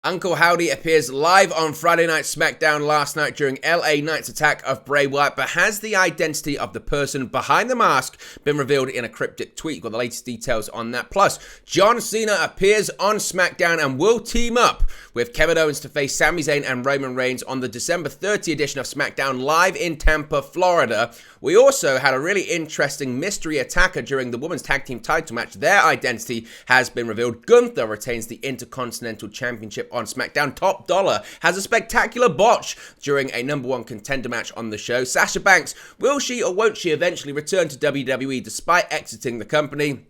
Uncle Howdy appears live on Friday Night SmackDown last night during LA Knight's attack of Bray Wyatt, but has the identity of the person behind the mask been revealed in a cryptic tweet? Got the latest details on that. Plus, John Cena appears on SmackDown and will team up with Kevin Owens to face Sami Zayn and Roman Reigns on the December 30 edition of SmackDown live in Tampa, Florida. We also had a really interesting mystery attacker during the Women's Tag Team title match. Their identity has been revealed. Gunther retains the Intercontinental Championship on SmackDown. Top Dolla has a spectacular botch during a number one contender match on the show. Sasha Banks, will she or won't she eventually return to WWE despite exiting the company?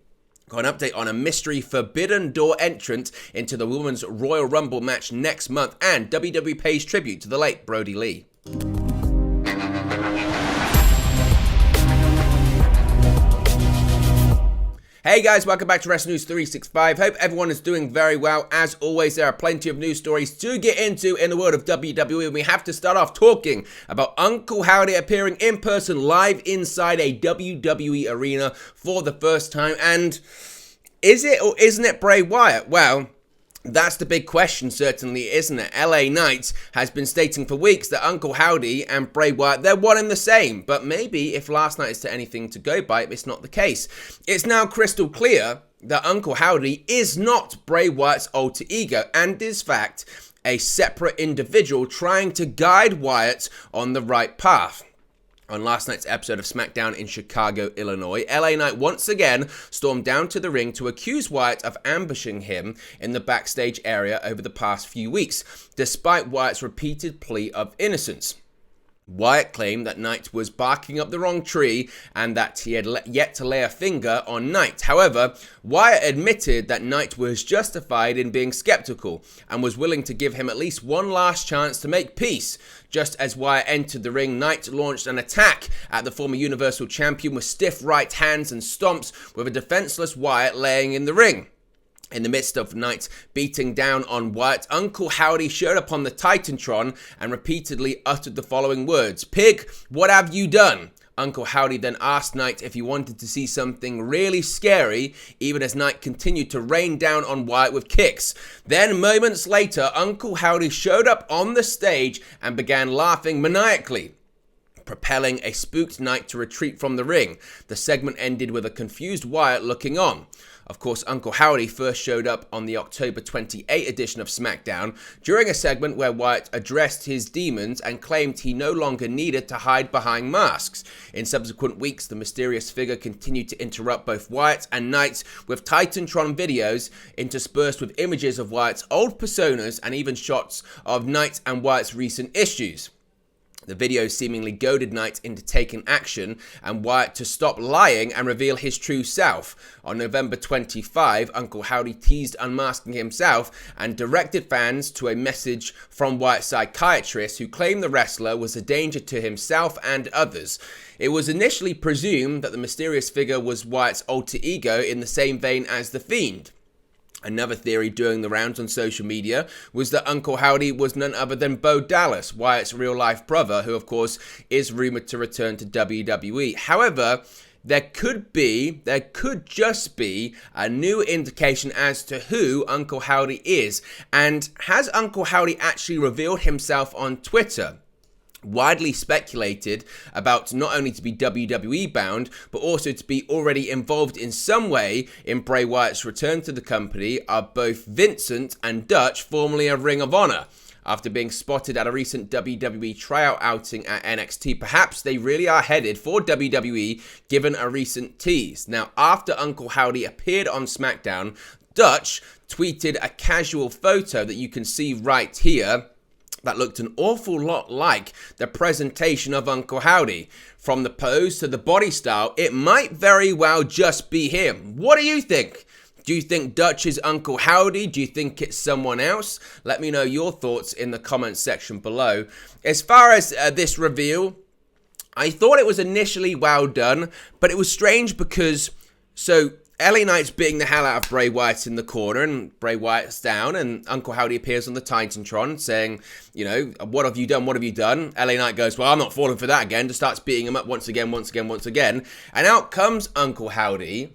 Got an update on a mystery Forbidden Door entrant into the Women's Royal Rumble match next month, and WWE pays tribute to the late Brodie Lee. Hey guys, welcome back to Wrestling News 365. Hope everyone is doing very well. As always, there are plenty of news stories to get into in the world of WWE, and we have to start off talking about Uncle Howdy appearing in person live inside a WWE arena for the first time. And is it or isn't it Bray Wyatt? Well, that's the big question, certainly, isn't it? LA Knight has been stating for weeks that Uncle Howdy and Bray Wyatt, they're one and the same. But maybe if last night is to anything to go by, it's not the case. It's now crystal clear that Uncle Howdy is not Bray Wyatt's alter ego and is, in fact, a separate individual trying to guide Wyatt on the right path. On last night's episode of SmackDown in Chicago, Illinois, LA Knight once again stormed down to the ring to accuse Wyatt of ambushing him in the backstage area over the past few weeks, despite Wyatt's repeated plea of innocence. Wyatt claimed that Knight was barking up the wrong tree and that he had yet to lay a finger on Knight. However, Wyatt admitted that Knight was justified in being skeptical and was willing to give him at least one last chance to make peace. Just as Wyatt entered the ring, Knight launched an attack at the former Universal Champion with stiff right hands and stomps, with a defenseless Wyatt laying in the ring. In the midst of Knight beating down on Wyatt, Uncle Howdy showed up on the Titantron and repeatedly uttered the following words: "Pig, what have you done?" Uncle Howdy then asked Knight if he wanted to see something really scary, even as Knight continued to rain down on Wyatt with kicks. Then, moments later, Uncle Howdy showed up on the stage and began laughing maniacally, propelling a spooked Knight to retreat from the ring. The segment ended with a confused Wyatt looking on. Of course, Uncle Howdy first showed up on the October 28 edition of SmackDown during a segment where Wyatt addressed his demons and claimed he no longer needed to hide behind masks. In subsequent weeks, the mysterious figure continued to interrupt both Wyatt and Knight with Titantron videos interspersed with images of Wyatt's old personas and even shots of Knight and Wyatt's recent issues. The video seemingly goaded Knight into taking action and Wyatt to stop lying and reveal his true self. On November 25, Uncle Howdy teased unmasking himself and directed fans to a message from Wyatt's psychiatrist, who claimed the wrestler was a danger to himself and others. It was initially presumed that the mysterious figure was Wyatt's alter ego, in the same vein as The Fiend. Another theory doing the rounds on social media was that Uncle Howdy was none other than Bo Dallas, Wyatt's real-life brother, who of course is rumored to return to WWE. However, there could just be a new indication as to who Uncle Howdy is. And has Uncle Howdy actually revealed himself on Twitter? Widely speculated about not only to be WWE bound, but also to be already involved in some way in Bray Wyatt's return to the company are both Vincent and Dutch, formerly of Ring of Honor. After being spotted at a recent WWE tryout outing at NXT, perhaps they really are headed for WWE, given a recent tease. Now, after Uncle Howdy appeared on SmackDown, Dutch tweeted a casual photo that you can see right here that looked an awful lot like the presentation of Uncle Howdy. From the pose to the body style, it might very well just be him. What do you think? Do you think Dutch is Uncle Howdy? Do you think it's someone else? Let me know your thoughts in the comments section below. As far as this reveal, I thought it was initially well done, but it was strange because, LA Knight's beating the hell out of Bray Wyatt in the corner, and Bray Wyatt's down, and Uncle Howdy appears on the Titantron saying, what have you done, what have you done? LA Knight goes, well, I'm not falling for that again, just starts beating him up once again, and out comes Uncle Howdy,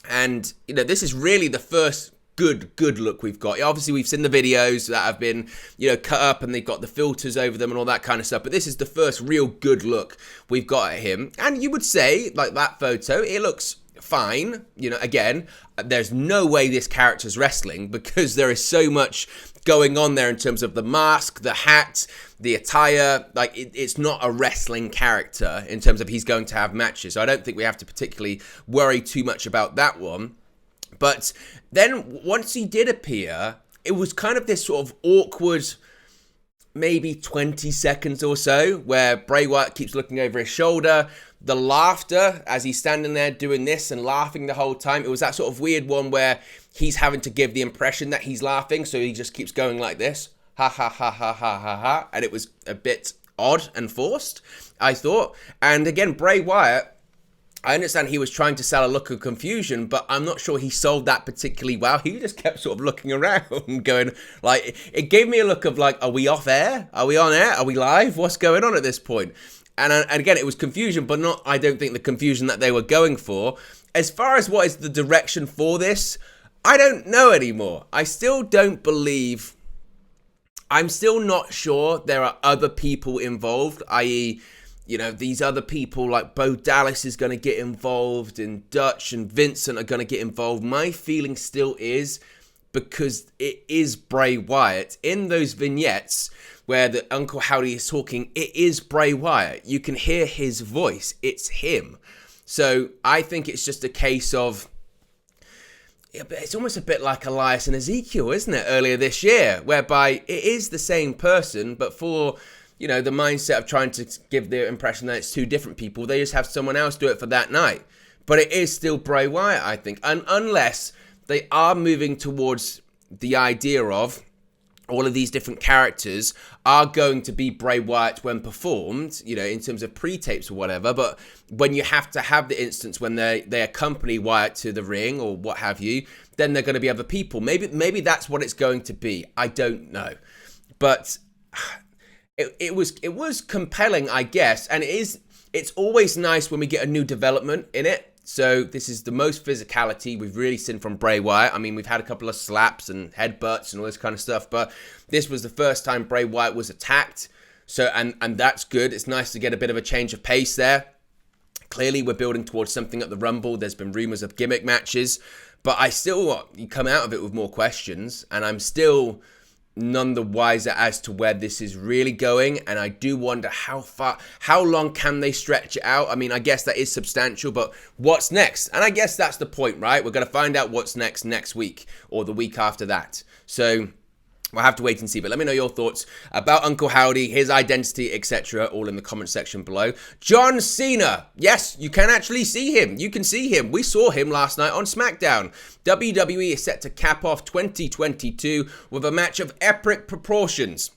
and, this is really the first good look we've got. Obviously, we've seen the videos that have been, cut up and they've got the filters over them and all that kind of stuff. But this is the first real good look we've got at him. And you would say, like that photo, it looks fine. Again, there's no way this character's wrestling because there is so much going on there in terms of the mask, the hat, the attire. Like, it's not a wrestling character in terms of he's going to have matches. So I don't think we have to particularly worry too much about that one. But then once he did appear, it was kind of this sort of awkward, maybe 20 seconds or so, where Bray Wyatt keeps looking over his shoulder. The laughter as he's standing there doing this and laughing the whole time. It was that sort of weird one where he's having to give the impression that he's laughing. So he just keeps going like this. Ha ha ha ha ha ha ha. And it was a bit odd and forced, I thought. And again, Bray Wyatt, I understand he was trying to sell a look of confusion, but I'm not sure he sold that particularly well. He just kept sort of looking around and going, like, it gave me a look of like, are we off air? Are we on air? Are we live? What's going on at this point? And again, it was confusion, but not, I don't think, the confusion that they were going for. As far as what is the direction for this, I don't know anymore. I still don't believe, I'm still not sure there are other people involved, i.e., these other people like Bo Dallas is going to get involved and Dutch and Vincent are going to get involved. My feeling still is, because it is Bray Wyatt, in those vignettes where the Uncle Howdy is talking, it is Bray Wyatt. You can hear his voice. It's him. So I think it's just a case of, it's almost a bit like Elias and Ezekiel, isn't it, earlier this year, whereby it is the same person, but for the mindset of trying to give the impression that it's two different people, they just have someone else do it for that night. But it is still Bray Wyatt, I think. And unless they are moving towards the idea of all of these different characters are going to be Bray Wyatt when performed, in terms of pre-tapes or whatever. But when you have to have the instance when they accompany Wyatt to the ring or what have you, then they're going to be other people. Maybe that's what it's going to be. I don't know. But it was compelling, I guess, and it's always nice when we get a new development in it. So this is the most physicality we've really seen from Bray Wyatt. I mean, we've had a couple of slaps and headbutts and all this kind of stuff, but this was the first time Bray Wyatt was attacked. So and that's good. It's nice to get a bit of a change of pace there. Clearly, we're building towards something at the Rumble. There's been rumors of gimmick matches, but I still you come out of it with more questions, and I'm still none the wiser as to where this is really going. And I do wonder how long can they stretch it out? I mean, I guess that is substantial, but what's next? And I guess that's the point, right? We're going to find out what's next week or the week after that. So we'll have to wait and see, but let me know your thoughts about Uncle Howdy, his identity, etc., all in the comment section below. John Cena. Yes, you can actually see him. You can see him. We saw him last night on SmackDown. WWE is set to cap off 2022 with a match of epic proportions,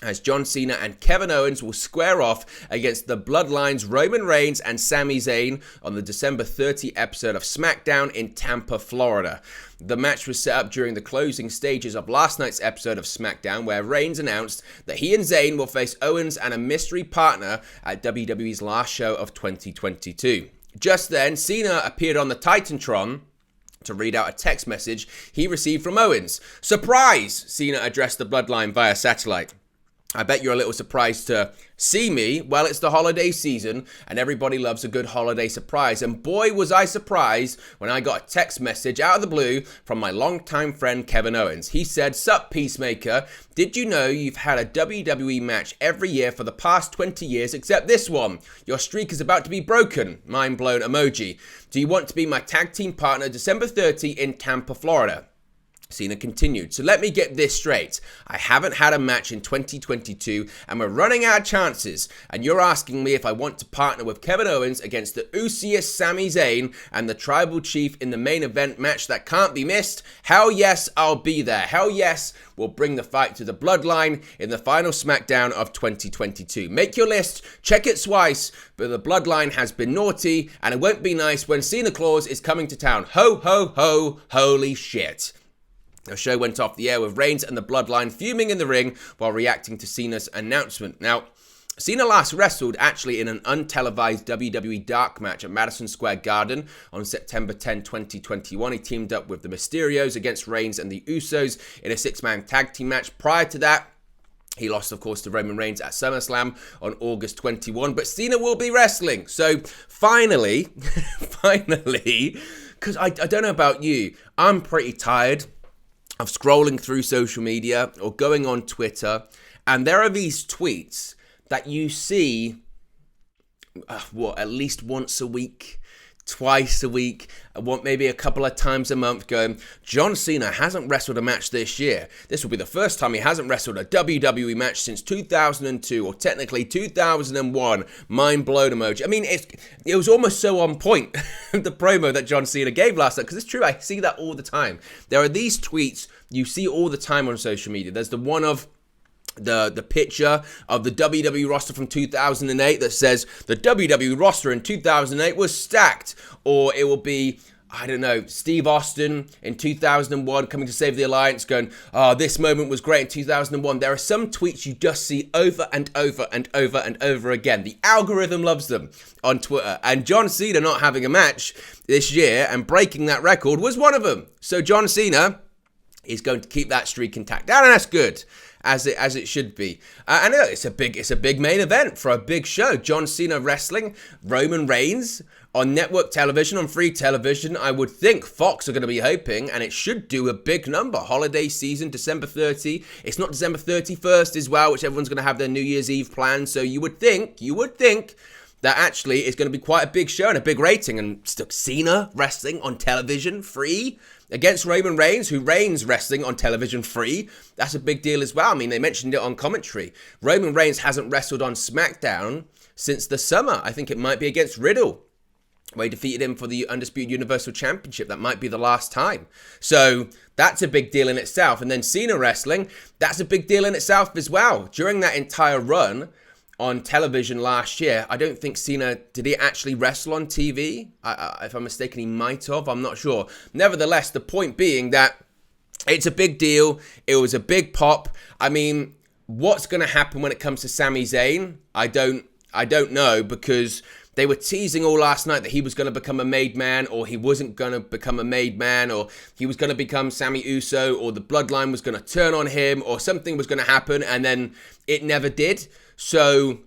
as John Cena and Kevin Owens will square off against the Bloodline's Roman Reigns and Sami Zayn on the December 30 episode of SmackDown in Tampa, Florida. The match was set up during the closing stages of last night's episode of SmackDown, where Reigns announced that he and Zayn will face Owens and a mystery partner at WWE's last show of 2022. Just then, Cena appeared on the Titantron to read out a text message he received from Owens. "Surprise!" Cena addressed the Bloodline via satellite. "I bet you're a little surprised to see me. Well, it's the holiday season, and everybody loves a good holiday surprise. And boy, was I surprised when I got a text message out of the blue from my longtime friend Kevin Owens. He said, 'Sup, Peacemaker. Did you know you've had a WWE match every year for the past 20 years except this one? Your streak is about to be broken. Mind blown emoji. Do you want to be my tag team partner December 30 in Tampa, Florida?' Cena continued, 'So let me get this straight. I haven't had a match in 2022 and we're running out of chances. And you're asking me if I want to partner with Kevin Owens against the Usiest Sami Zayn and the Tribal Chief in the main event match that can't be missed? Hell yes, I'll be there. Hell yes, we'll bring the fight to the Bloodline in the final SmackDown of 2022. Make your list, check it twice, but the Bloodline has been naughty and it won't be nice when Cena Claus is coming to town. Ho, ho, ho, holy shit.' The show went off the air with Reigns and the Bloodline fuming in the ring while reacting to Cena's announcement. Now, Cena last wrestled actually in an untelevised WWE Dark match at Madison Square Garden on September 10, 2021. He teamed up with the Mysterios against Reigns and the Usos in a 6-man tag team match. Prior to that, he lost, of course, to Roman Reigns at SummerSlam on August 21. But Cena will be wrestling. So finally, because I don't know about you, I'm pretty tired of scrolling through social media or going on Twitter, and there are these tweets that you see, at least once a week, twice a week, maybe a couple of times a month, going, John Cena hasn't wrestled a match this year. This will be the first time he hasn't wrestled a WWE match since 2002, or technically 2001. Mind blown emoji. I mean, it was almost so on point, the promo that John Cena gave last night, because it's true, I see that all the time. There are these tweets you see all the time on social media. There's the one of the picture of the WWE roster from 2008 that says the WWE roster in 2008 was stacked, or it will be, I don't know, Steve Austin in 2001 coming to save the alliance going, oh, this moment was great in 2001. There are some tweets you just see over and over and over and over again. The algorithm loves them on Twitter, and John Cena not having a match this year and breaking that record was one of them. So John Cena is going to keep that streak intact, and that's good. As it should be. And it's a big main event for a big show. John Cena wrestling Roman Reigns on network television, on free television. I would think Fox are going to be hoping, and it should do a big number. Holiday season, December 30. It's not December 31st as well, which everyone's going to have their New Year's Eve plans. So you would think that actually it's going to be quite a big show and a big rating. And Cena wrestling on television, free, against Roman Reigns, who reigns wrestling on television free. That's a big deal as well. I mean, they mentioned it on commentary. Roman Reigns hasn't wrestled on SmackDown since the summer. I think it might be against Riddle, where he defeated him for the Undisputed Universal Championship. That might be the last time. So that's a big deal in itself. And then Cena wrestling, that's a big deal in itself as well. During that entire run on television last year, I don't think Cena, did he actually wrestle on TV? If I'm mistaken, he might have. I'm not sure. Nevertheless, the point being that it's a big deal. It was a big pop. I mean, what's going to happen when it comes to Sami Zayn? I don't know, because they were teasing all last night that he was going to become a made man, or he wasn't going to become a made man, or he was going to become Sami Uso, or the bloodline was going to turn on him, or something was going to happen, and then it never did. So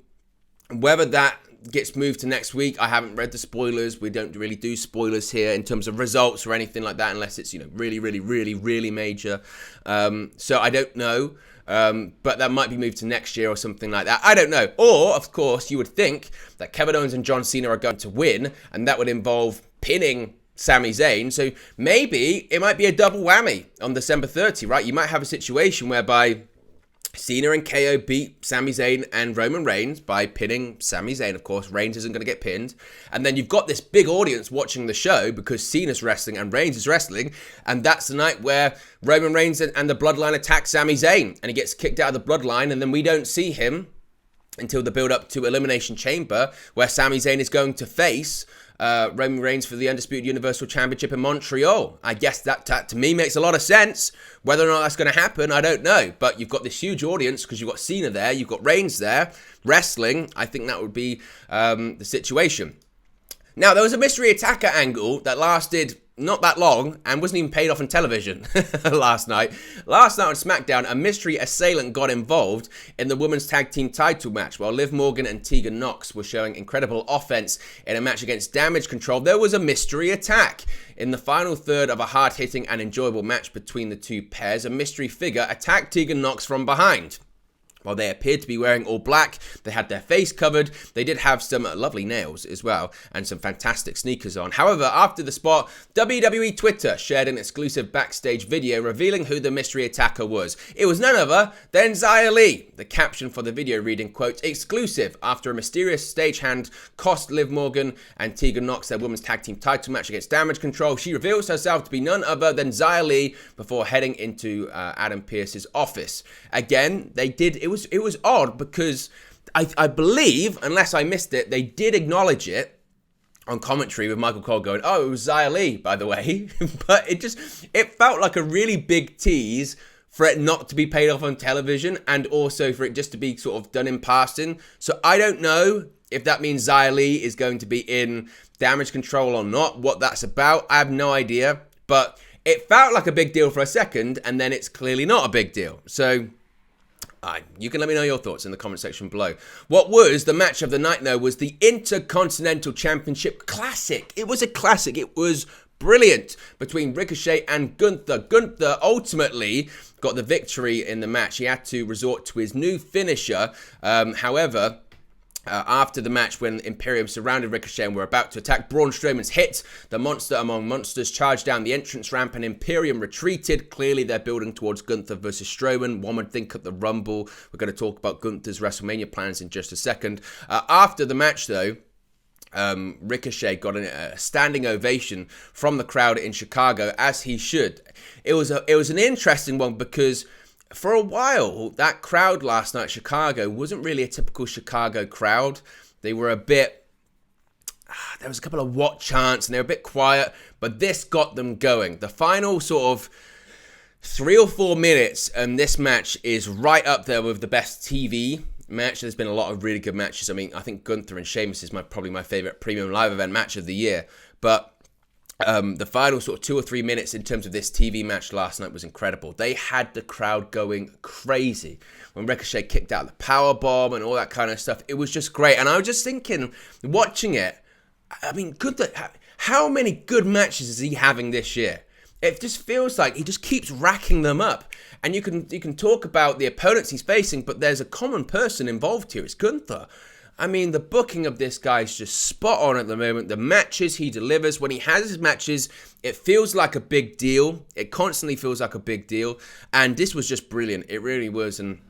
whether that gets moved to next week, I haven't read the spoilers. We don't really do spoilers here in terms of results or anything like that, unless it's, really, really, really, really major. So I don't know. But that might be moved to next year or something like that. I don't know. Or, of course, you would think that Kevin Owens and John Cena are going to win, and that would involve pinning Sami Zayn. So maybe it might be a double whammy on December 30, right? You might have a situation whereby Cena and KO beat Sami Zayn and Roman Reigns by pinning Sami Zayn. Of course, Reigns isn't going to get pinned. And then you've got this big audience watching the show because Cena's wrestling and Reigns is wrestling. And that's the night where Roman Reigns and the Bloodline attack Sami Zayn. And he gets kicked out of the Bloodline. And then we don't see him until the build-up to Elimination Chamber, where Sami Zayn is going to face Roman Reigns for the Undisputed Universal Championship in Montreal. I guess that to me makes a lot of sense. Whether or not that's going to happen, I don't know. But you've got this huge audience because you've got Cena there, you've got Reigns there, wrestling. I think that would be the situation. Now, there was a mystery attacker angle that lasted not that long and wasn't even paid off on television last night. Last night on SmackDown, a mystery assailant got involved in the women's tag team title match. While Liv Morgan and Tegan Nox were showing incredible offense in a match against Damage Control, there was a mystery attack. In the final third of a hard-hitting and enjoyable match between the two pairs, a mystery figure attacked Tegan Nox from behind. While they appeared to be wearing all black, they had their face covered. They did have some lovely nails as well and some fantastic sneakers on. However, after the spot, WWE Twitter shared an exclusive backstage video revealing who the mystery attacker was. It was none other than Xia Li. The caption for the video reading, quote, "Exclusive, after a mysterious stagehand cost Liv Morgan and Tegan Nox their women's tag team title match against Damage Control, she reveals herself to be none other than Xia Li before heading into Adam Pearce's office." Again, it was odd because I believe, unless I missed it, they did acknowledge it on commentary with Michael Cole going, "Oh, it was Xia Li, by the way." But it felt like a really big tease for it not to be paid off on television, and also for it just to be sort of done in passing. So I don't know if that means Xia Li is going to be in Damage Control or not, what that's about. I have no idea, but it felt like a big deal for a second, and then it's clearly not a big deal. So you can let me know your thoughts in the comment section below. What was the match of the night, though, was the Intercontinental Championship Classic. It was a classic. It was brilliant between Ricochet and Gunther. Gunther ultimately got the victory in the match. He had to resort to his new finisher. However, after the match, when Imperium surrounded Ricochet and were about to attack, Braun Strowman's hit. The monster among monsters charged down the entrance ramp and Imperium retreated. Clearly, they're building towards Gunther versus Strowman. One would think at the Rumble. We're going to talk about Gunther's WrestleMania plans in just a second. After the match, though, Ricochet got a standing ovation from the crowd in Chicago, as he should. It was an interesting one because for a while, that crowd last night, Chicago, wasn't really a typical Chicago crowd. They were a bit, there was a couple of what chants and they were a bit quiet, but this got them going. The final sort of 3 or 4 minutes, and this match is right up there with the best TV match. There's been a lot of really good matches. I mean, I think Gunther and Sheamus is probably my favorite premium live event match of the year, but the final sort of 2 or 3 minutes in terms of this TV match last night was incredible. They had the crowd going crazy. When Ricochet kicked out the powerbomb and all that kind of stuff, it was just great. And I was just thinking, watching it, I mean, how many good matches is he having this year? It just feels like he just keeps racking them up. And you can talk about the opponents he's facing, but there's a common person involved here. It's Gunther. I mean, the booking of this guy is just spot on at the moment. The matches he delivers, when he has his matches, it feels like a big deal. It constantly feels like a big deal. And this was just brilliant. It really was. And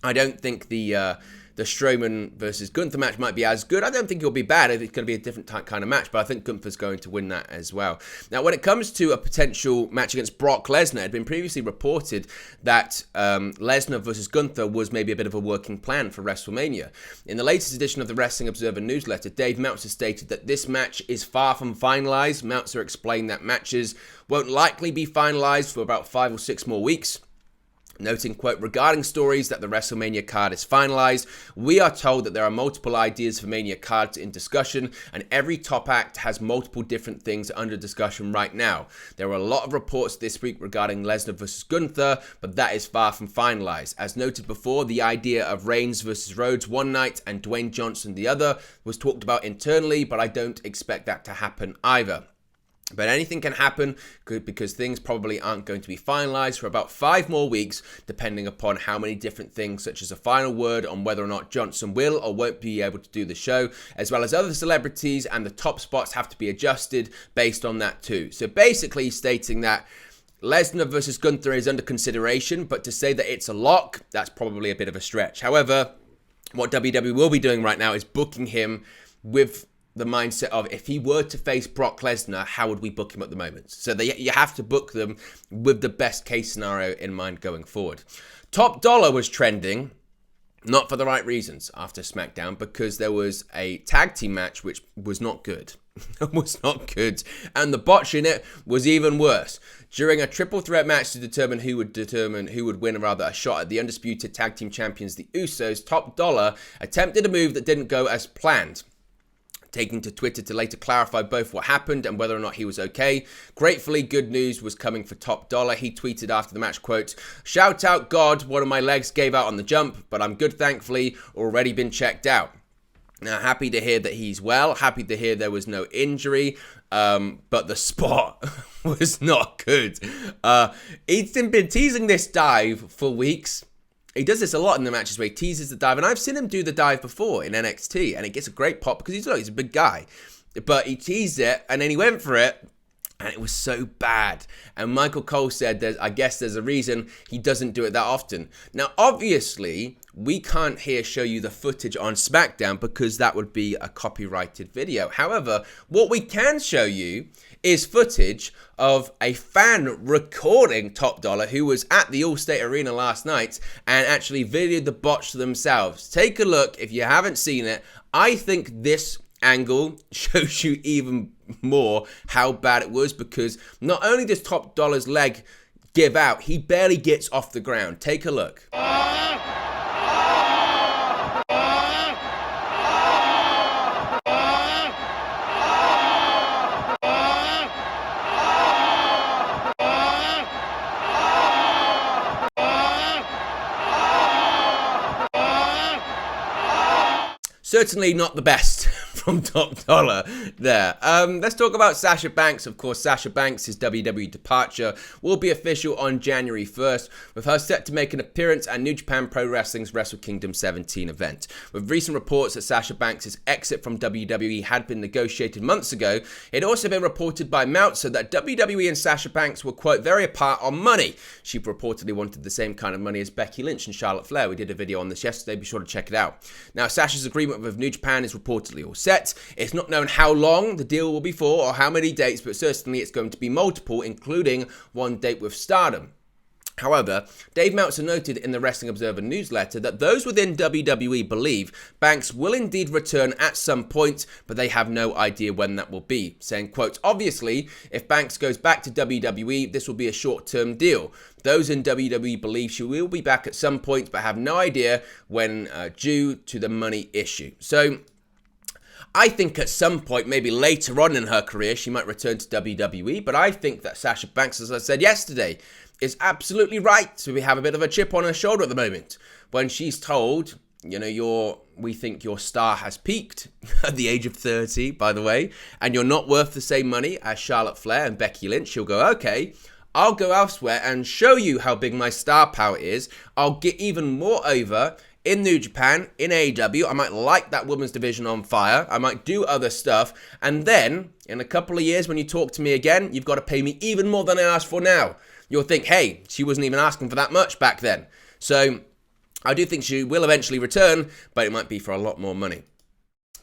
I don't think the Strowman versus Gunther match might be as good. I don't think it'll be bad. It's going to be a different kind of match, but I think Gunther's going to win that as well. Now, when it comes to a potential match against Brock Lesnar, it had been previously reported that Lesnar versus Gunther was maybe a bit of a working plan for WrestleMania. In the latest edition of the Wrestling Observer newsletter, Dave Meltzer stated that this match is far from finalized. Meltzer explained that matches won't likely be finalized for about 5 or 6 more weeks. Noting, quote, regarding stories that the WrestleMania card is finalized, we are told that there are multiple ideas for Mania cards in discussion, and every top act has multiple different things under discussion right now. There were a lot of reports this week regarding Lesnar versus Gunther, but that is far from finalized. As noted before, the idea of Reigns versus Rhodes one night and Dwayne Johnson the other was talked about internally, but I don't expect that to happen either. But anything can happen because things probably aren't going to be finalized for about 5 more weeks, depending upon how many different things, such as a final word on whether or not Johnson will or won't be able to do the show, as well as other celebrities, and the top spots have to be adjusted based on that too. So basically stating that Lesnar versus Gunther is under consideration, but to say that it's a lock, that's probably a bit of a stretch. However, what WWE will be doing right now is booking him with the mindset of, if he were to face Brock Lesnar, how would we book him at the moment? So you have to book them with the best case scenario in mind going forward. Top Dolla was trending, not for the right reasons after SmackDown, because there was a tag team match which was not good. Was not good. And the botch in it was even worse. During a triple threat match to determine who would win a shot at the undisputed tag team champions, the Usos, Top Dolla attempted a move that didn't go as planned, taking to Twitter to later clarify both what happened and whether or not he was okay. Gratefully, good news was coming for Top Dolla. He tweeted after the match, quote, shout out God, one of my legs gave out on the jump, but I'm good, thankfully, already been checked out. Now, happy to hear that he's well, happy to hear there was no injury, but the spot was not good. He's been teasing this dive for weeks. He does this a lot in the matches where he teases the dive, and I've seen him do the dive before in NXT, and it gets a great pop because he's a big guy. But he teased it, and then he went for it, and it was so bad. And Michael Cole said, I guess there's a reason he doesn't do it that often. Now, obviously, we can't here show you the footage on SmackDown because that would be a copyrighted video. However, what we can show you is footage of a fan recording Top Dolla who was at the Allstate Arena last night and actually videoed the botch themselves. Take a look if you haven't seen it. I think this angle shows you even more how bad it was, because not only does Top Dolla's leg give out. He barely gets off the ground. Take a look. Certainly not the best from Top Dollar there. Let's talk about Sasha Banks. Of course, Sasha Banks' WWE departure will be official on January 1st, with her set to make an appearance at New Japan Pro Wrestling's Wrestle Kingdom 17 event. With recent reports that Sasha Banks' exit from WWE had been negotiated months ago, it had also been reported by Meltzer that WWE and Sasha Banks were, quote, very apart on money. She reportedly wanted the same kind of money as Becky Lynch and Charlotte Flair. We did a video on this yesterday. Be sure to check it out. Now, Sasha's agreement with New Japan is reportedly all set. It's not known how long the deal will be for or how many dates, but certainly it's going to be multiple, including one date with Stardom. However, Dave Meltzer noted in the Wrestling Observer newsletter that those within WWE believe Banks will indeed return at some point, but they have no idea when that will be, saying, quote, obviously, if Banks goes back to WWE, this will be a short-term deal. Those in WWE believe she will be back at some point, but have no idea when due to the money issue. So, I think at some point, maybe later on in her career, she might return to WWE, but I think that Sasha Banks, as I said yesterday, is absolutely right. So we have a bit of a chip on her shoulder at the moment when she's told, you know, we think your star has peaked at the age of 30, by the way, and you're not worth the same money as Charlotte Flair and Becky Lynch. She'll go, okay, I'll go elsewhere and show you how big my star power is. I'll get even more over in New Japan, in AEW. I might light that women's division on fire. I might do other stuff. And then, in a couple of years, when you talk to me again, you've got to pay me even more than I asked for now. You'll think, hey, she wasn't even asking for that much back then. So, I do think she will eventually return, but it might be for a lot more money.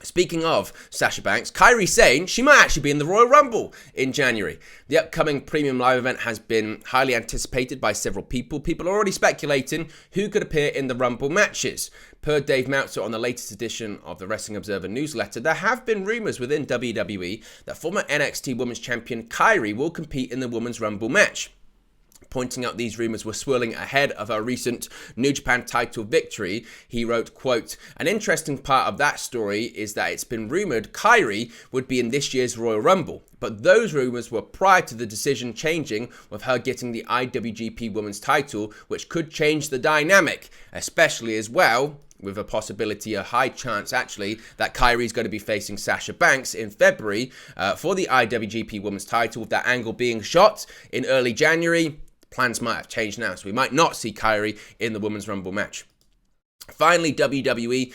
Speaking of Sasha Banks, Kairi saying she might actually be in the Royal Rumble in January. The upcoming premium live event has been highly anticipated by several people. People are already speculating who could appear in the Rumble matches. Per Dave Meltzer on the latest edition of the Wrestling Observer newsletter, there have been rumors within WWE that former NXT Women's Champion Kairi will compete in the Women's Rumble match. Pointing out these rumors were swirling ahead of her recent New Japan title victory, he wrote, quote, an interesting part of that story is that it's been rumored Kairi would be in this year's Royal Rumble, but those rumors were prior to the decision changing with her getting the IWGP Women's title, which could change the dynamic, especially as well with a possibility, a high chance actually, that Kairi is going to be facing Sasha Banks in February for the IWGP Women's title, with that angle being shot in early January. Plans might have changed now, so we might not see Kairi in the Women's Rumble match. Finally, WWE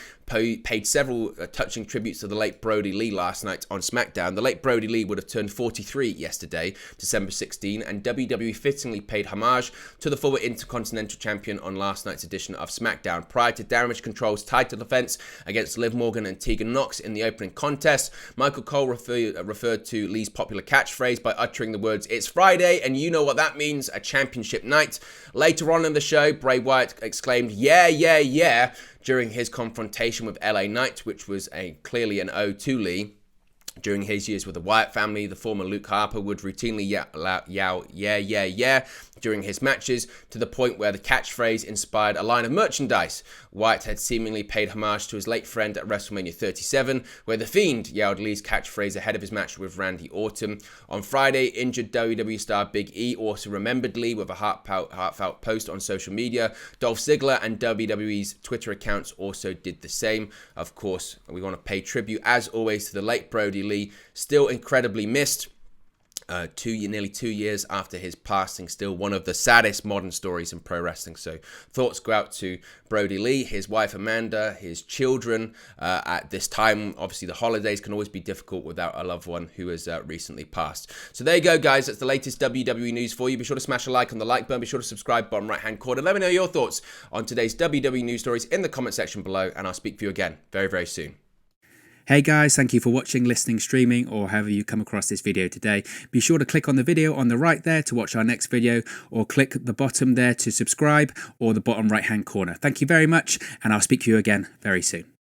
paid several touching tributes to the late Brodie Lee last night on SmackDown. The late Brodie Lee would have turned 43 yesterday, December 16, and WWE fittingly paid homage to the former Intercontinental Champion on last night's edition of SmackDown. Prior to Damage Control's title defense against Liv Morgan and Tegan Nox in the opening contest, Michael Cole referred to Lee's popular catchphrase by uttering the words, "It's Friday, and you know what that means, a championship night." Later on in the show, Bray Wyatt exclaimed, "Yeah, yeah, yeah," during his confrontation with LA Knight, which was clearly an ode to Lee. During his years with the Wyatt family, the former Luke Harper would routinely yell, yeah, yeah, yeah, during his matches, to the point where the catchphrase inspired a line of merchandise. Wyatt had seemingly paid homage to his late friend at WrestleMania 37, where The Fiend yelled Lee's catchphrase ahead of his match with Randy Orton. On Friday, injured WWE star Big E also remembered Lee with a heartfelt post on social media. Dolph Ziggler and WWE's Twitter accounts also did the same. Of course, we want to pay tribute, as always, to the late Brodie Lee, still incredibly missed. Nearly 2 years after his passing, still one of the saddest modern stories in pro wrestling. So thoughts go out to Brodie Lee, his wife Amanda, his children. At this time, obviously the holidays can always be difficult without a loved one who has recently passed. So there you go, guys. That's the latest WWE news for you. Be sure to smash a like on the like button. Be sure to subscribe, bottom right hand corner. Let me know your thoughts on today's WWE news stories in the comment section below, and I'll speak to you again very, very soon. Hey guys, thank you for watching, listening, streaming, or however you come across this video today. Be sure to click on the video on the right there to watch our next video, or click the bottom there to subscribe, or the bottom right hand corner. Thank you very much, and I'll speak to you again very soon.